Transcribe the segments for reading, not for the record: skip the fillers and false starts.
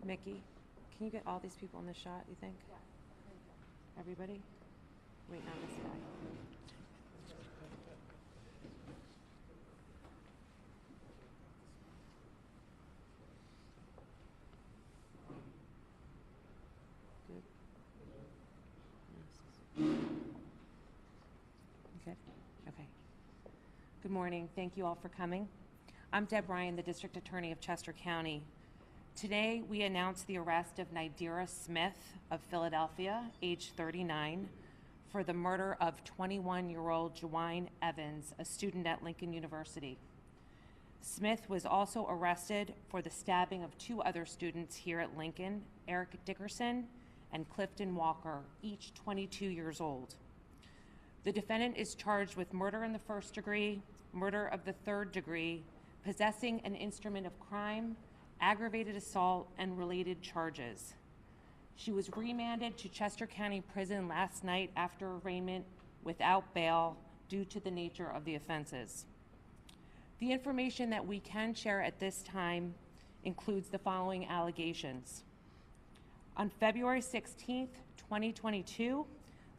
Mickey, can you get all these people in the shot, you think? Yeah. Everybody? Wait, not this guy. Good. Good? Okay. Good morning. Thank you all for coming. I'm Deb Ryan, the District Attorney of Chester County. Today, we announce the arrest of Nidira Smith of Philadelphia, age 39, for the murder of 21-year-old Jawine Evans, a student at Lincoln University. Smith was also arrested for the stabbing of two other students here at Lincoln, Eric Dickerson and Clifton Walker, each 22 years old. The defendant is charged with murder in the first degree, murder of the third degree, possessing an instrument of crime, aggravated assault, and related charges. She was remanded to Chester County Prison last night after arraignment without bail due to the nature of the offenses. The information that we can share at this time includes the following allegations. On February 16th, 2022,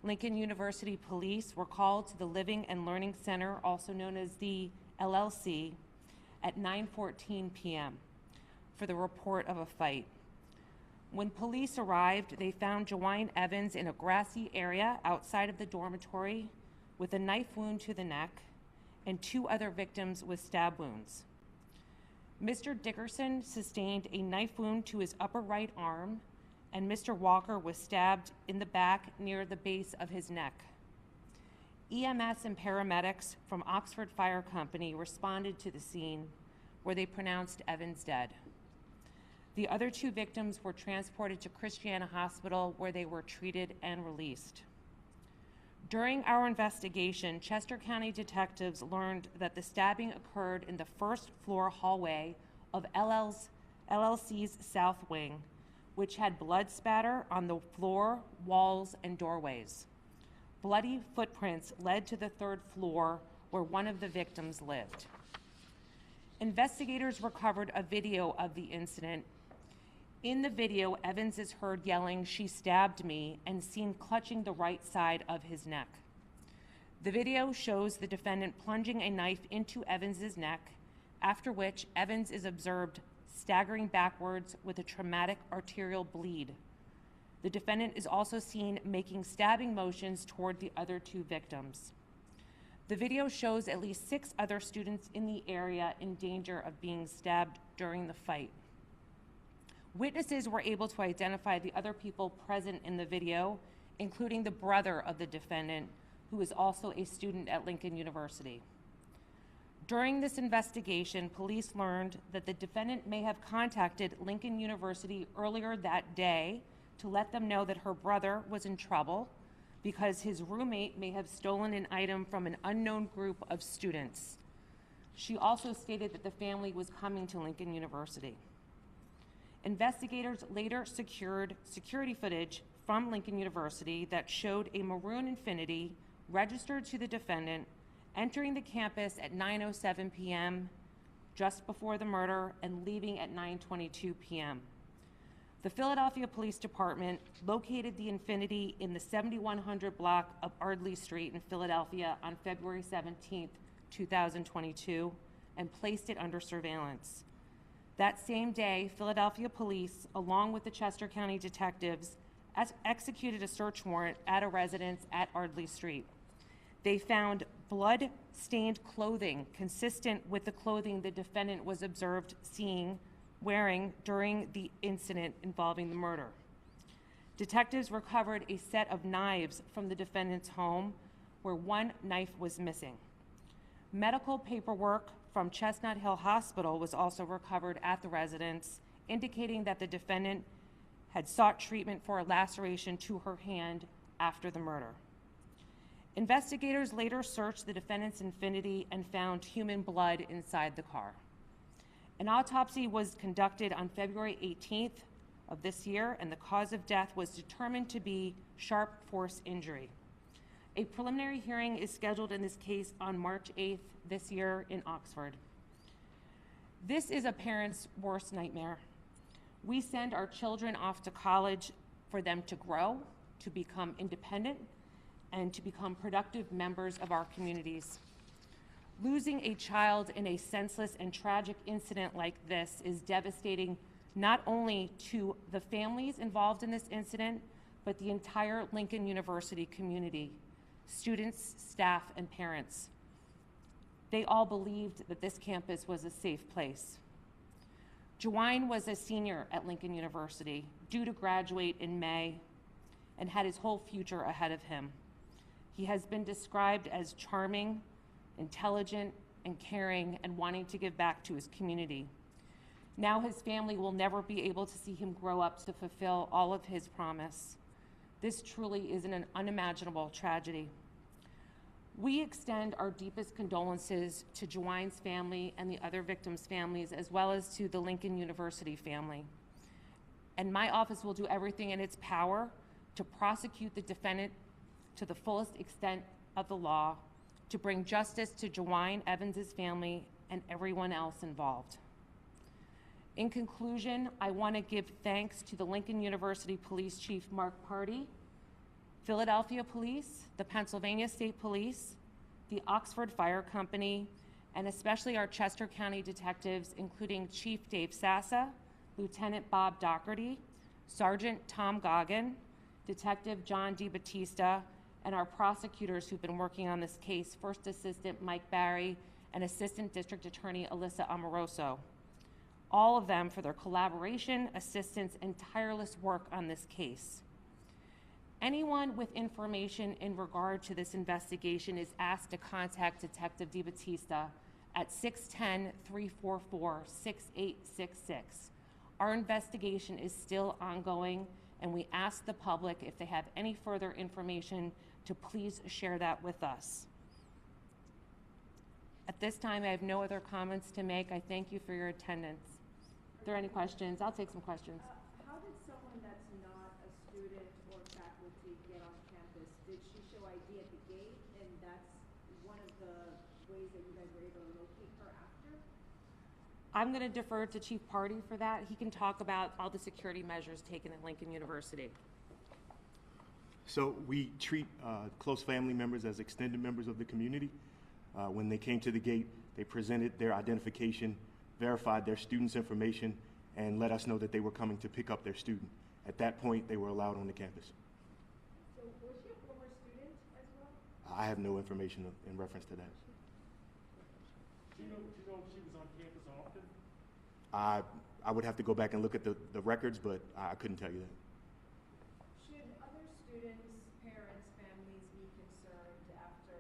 Lincoln University Police were called to the Living and Learning Center, also known as the LLC, at 9:14 p.m. for the report of a fight. When police arrived, they found Jawine Evans in a grassy area outside of the dormitory with a knife wound to the neck and two other victims with stab wounds. Mr. Dickerson sustained a knife wound to his upper right arm, and Mr. Walker was stabbed in the back near the base of his neck. EMS and paramedics from Oxford Fire Company responded to the scene, where they pronounced Evans dead. The other two victims were transported to Christiana Hospital, where they were treated and released. During our investigation, Chester County detectives learned that the stabbing occurred in the first floor hallway of LLC's South Wing, which had blood spatter on the floor, walls, and doorways. Bloody footprints led to the third floor, where one of the victims lived. Investigators recovered a video of the incident. In the video, Evans is heard yelling, "She stabbed me," and seen clutching the right side of his neck. The video shows the defendant plunging a knife into Evans's neck, after which Evans is observed staggering backwards with a traumatic arterial bleed. The defendant is also seen making stabbing motions toward the other two victims. The video shows at least 6 other students in the area in danger of being stabbed during the fight. Witnesses were able to identify the other people present in the video, including the brother of the defendant, who is also a student at Lincoln University. During this investigation, police learned that the defendant may have contacted Lincoln University earlier that day to let them know that her brother was in trouble because his roommate may have stolen an item from an unknown group of students. She also stated that the family was coming to Lincoln University. Investigators later secured security footage from Lincoln University that showed a maroon Infiniti registered to the defendant entering the campus at 9:07 p.m. just before the murder and leaving at 9:22 p.m. The Philadelphia Police Department located the Infiniti in the 7100 block of Ardley Street in Philadelphia on February 17, 2022, and placed it under surveillance. That same day, Philadelphia police, along with the Chester County detectives, executed a search warrant at a residence at Ardley Street. They found blood-stained clothing consistent with the clothing the defendant was observed wearing during the incident involving the murder. Detectives recovered a set of knives from the defendant's home, where one knife was missing. Medical paperwork from Chestnut Hill Hospital was also recovered at the residence, indicating that the defendant had sought treatment for a laceration to her hand after the murder. Investigators later searched the defendant's Infiniti and found human blood inside the car. An autopsy was conducted on February 18th of this year, and the cause of death was determined to be sharp force injury. A preliminary hearing is scheduled in this case on March 8th this year in Oxford. This is a parent's worst nightmare. We send our children off to college for them to grow, to become independent, and to become productive members of our communities. Losing a child in a senseless and tragic incident like this is devastating not only to the families involved in this incident, but the entire Lincoln University community, students, staff, and parents. They all believed that this campus was a safe place. Jawine was a senior at Lincoln University, due to graduate in May, and had his whole future ahead of him. He has been described as charming, intelligent, and caring, and wanting to give back to his community. Now his family will never be able to see him grow up to fulfill all of his promise. This truly is an unimaginable tragedy. We extend our deepest condolences to Jawine's family and the other victims' families, as well as to the Lincoln University family. And my office will do everything in its power to prosecute the defendant to the fullest extent of the law, to bring justice to Jawine Evans' family and everyone else involved. In conclusion, I want to give thanks to the Lincoln University Police Chief Mark Pardee, Philadelphia Police, the Pennsylvania State Police, the Oxford Fire Company, and especially our Chester County detectives, including Chief Dave Sassa, Lieutenant Bob Doherty, Sergeant Tom Goggin, Detective John DiBattista, and our prosecutors who've been working on this case, First Assistant Mike Barry and Assistant District Attorney Alyssa Amoroso. All of them for their collaboration, assistance, and tireless work on this case. Anyone with information in regard to this investigation is asked to contact Detective DiBattista at 610-344-6866. Our investigation is still ongoing, and we ask the public, if they have any further information, to please share that with us. At this time, I have no other comments to make. I thank you for your attendance. If there are any questions, I'll take some questions. How did someone that's not a student or faculty get on campus? Did she show ID at the gate, and that's one of the ways that you guys were able to locate her after? I'm going to defer to Chief Pardee for that. He can talk about all the security measures taken at Lincoln University. So we treat close family members as extended members of the community. When they came to the gate, they presented their identification, verified their student's information, and let us know that they were coming to pick up their student. At that point, they were allowed on the campus. So was she a former student as well? I have no information in reference to that. Do you know if she was on campus often? I would have to go back and look at the records, but I couldn't tell you that. Should other students, parents, families be concerned after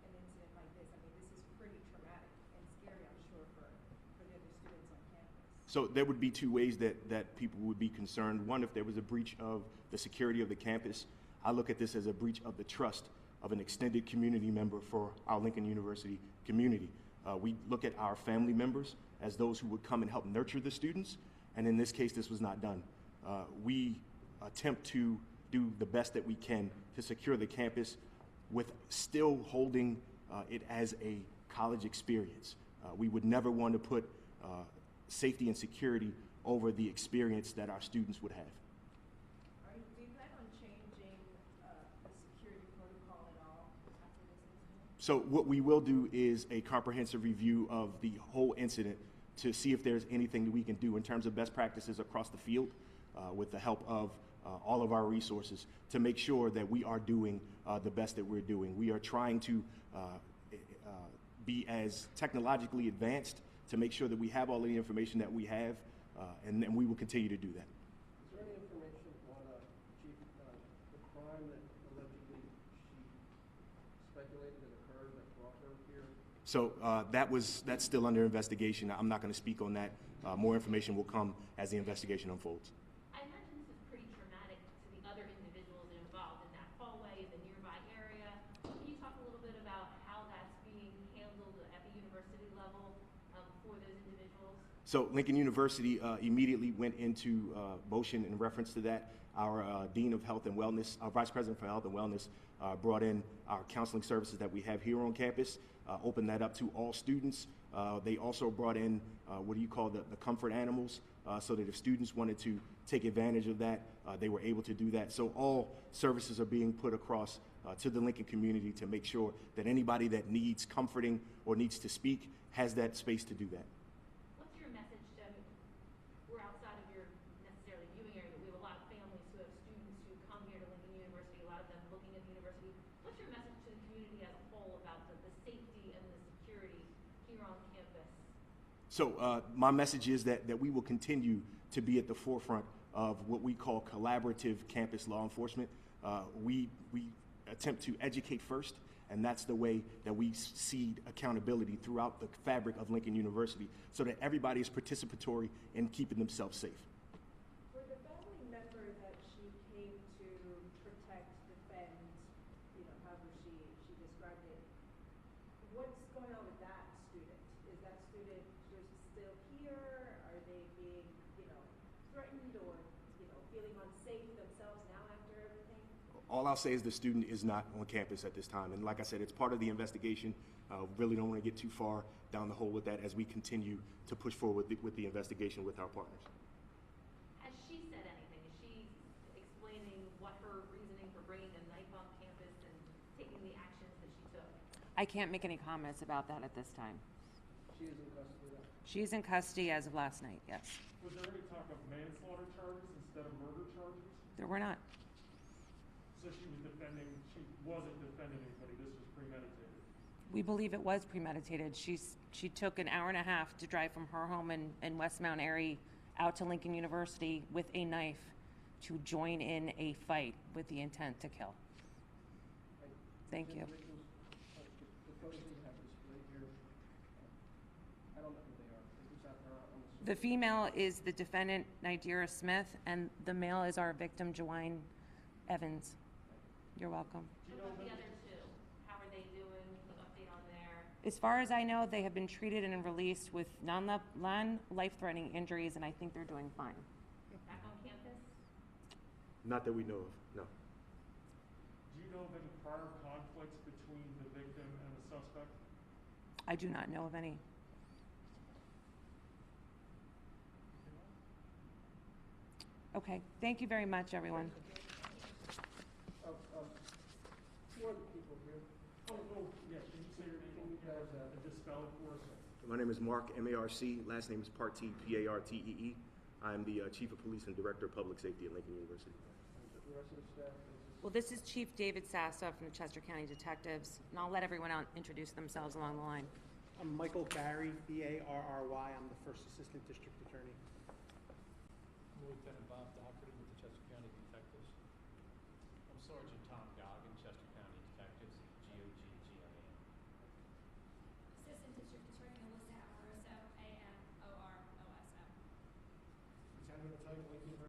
an incident like this? I mean, this is pretty traumatic and scary, I'm sure, for the other students on campus. So there would be two ways that people would be concerned. One, if there was a breach of the security of the campus. I look at this as a breach of the trust of an extended community member for our Lincoln University community. We look at our family members as those who would come and help nurture the students, and in this case, this was not done. We attempt to do the best that we can to secure the campus with still holding it as a college experience. We would never want to put safety and security over the experience that our students would have. Do you plan on changing the security protocol at all after this incident? So what we will do is a comprehensive review of the whole incident to see if there's anything that we can do in terms of best practices across the field with the help of all of our resources to make sure that we are doing the best that we're doing. We are trying to be as technologically advanced to make sure that we have all of the information that we have, and we will continue to do that. Is there any information on Chief, the crime that allegedly she speculated that occurred that brought her here? So that's still under investigation. I'm not going to speak on that. More information will come as the investigation unfolds. I imagine this is pretty traumatic to the other individuals involved in that hallway, the nearby area. Can you talk a little bit about how that's being handled at the university level for those individuals? So Lincoln University immediately went into motion in reference to that. Our Dean of Health and Wellness, our Vice President for Health and Wellness, brought in our counseling services that we have here on campus, opened that up to all students. They also brought in what do you call the comfort animals, so that if students wanted to take advantage of that, they were able to do that. So all services are being put across to the Lincoln community to make sure that anybody that needs comforting or needs to speak has that space to do that. What's your message to, we're outside of your necessarily viewing area, but we have a lot of families who have students who come here to Lincoln University, a lot of them looking at the university. What's your message to the community as a whole about the safety and the security here on campus? So my message is that we will continue to be at the forefront of what we call collaborative campus law enforcement. We attempt to educate first, and that's the way that we seed accountability throughout the fabric of Lincoln University so that everybody is participatory in keeping themselves safe. For the family member that she came to protect, defend, however she described it, what's going on with that student? Is that student just still here? Are they being, threatened or, feeling unsafe themselves now after everything? All I'll say is the student is not on campus at this time. And like I said, it's part of the investigation. Really don't want to get too far down the hole with that as we continue to push forward with the investigation with our partners. Has she said anything? Is she explaining what her reasoning for bringing a knife on campus and taking the actions that she took? I can't make any comments about that at this time. She is in custody now. She is in custody as of last night, yes. Was there any talk of manslaughter charges instead of murder charges? There were not. So she wasn't defending anybody, this was premeditated. We believe it was premeditated. She took an hour and a half to drive from her home in West Mount Airy out to Lincoln University with a knife to join in a fight with the intent to kill. Thank you. The photos that you have displayed here, I don't know who they are. Is that her? I'm assuming. The female is the defendant, Nidira Smith, and the male is our victim, Jawine Evans. You're welcome. What about the other two? How are they doing? The update on their, As far as I know, they have been treated and released with non-life-threatening injuries, and I think they're doing fine. back on campus? Not that we know of, no. Do you know of any prior conflicts between the victim and the suspect? I do not know of any. Okay, thank you very much, everyone. Who are the people here? Yeah, can you say your name and dispel it for us? My name is Mark, M-A-R-C. Last name is Partee, P-A-R-T-E-E. I'm the Chief of Police and Director of Public Safety at Lincoln University. The rest of the staff is Well, this is Chief David Sassa from the Chester County Detectives, and I'll let everyone else introduce themselves along the line. I'm Michael Barry, B-A-R-R-Y. I'm the First Assistant District Attorney. Lieutenant Bob Doherty with the Chester County Detectives. I'm Sergeant Tom Goggin, Chester